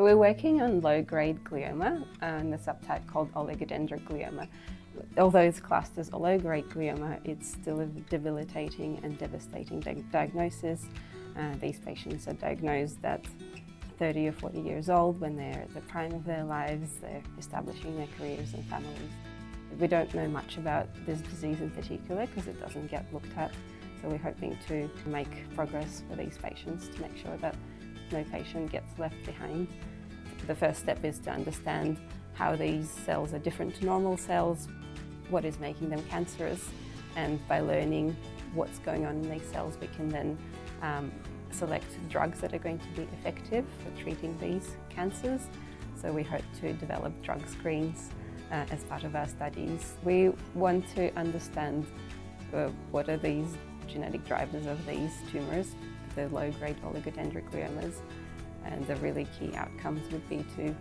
we're working on low-grade glioma and the subtype called oligodendroglioma. Although it's classed as a low-grade glioma, it's still a debilitating and devastating diagnosis. These patients are diagnosed at 30 or 40 years old when they're at the prime of their lives, they're establishing their careers and families. We don't know much about this disease in particular because it doesn't get looked at, so we're hoping to make progress for these patients to make sure that no patient gets left behind. The first step is to understand how these cells are different to normal cells, what is making them cancerous, and by learning what's going on in these cells we can then select drugs that are going to be effective for treating these cancers. So we hope to develop drug screens as part of our studies. We want to understand what are these genetic drivers of these tumours, the low-grade oligodendrogliomas, and the really key outcomes would be to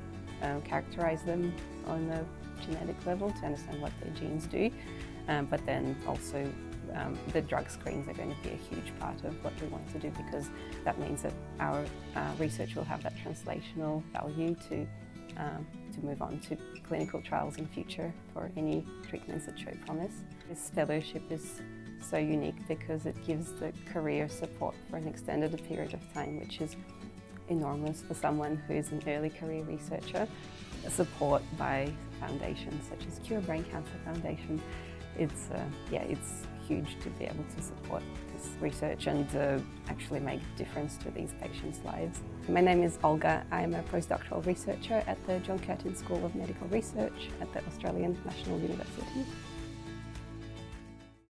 characterise them on a genetic level to understand what their genes do, but then also the drug screens are going to be a huge part of what we want to do, because that means that our research will have that translational value to move on to clinical trials in future for any treatments that show promise. This fellowship is so unique because it gives the career support for an extended period of time, which is enormous for someone who is an early career researcher. Support by foundations such as Cure Brain Cancer Foundation. It's huge to be able to support this research and actually make a difference to these patients' lives. My name is Olga. I'm a postdoctoral researcher at the Curtin School of Medical Research at the Australian National University.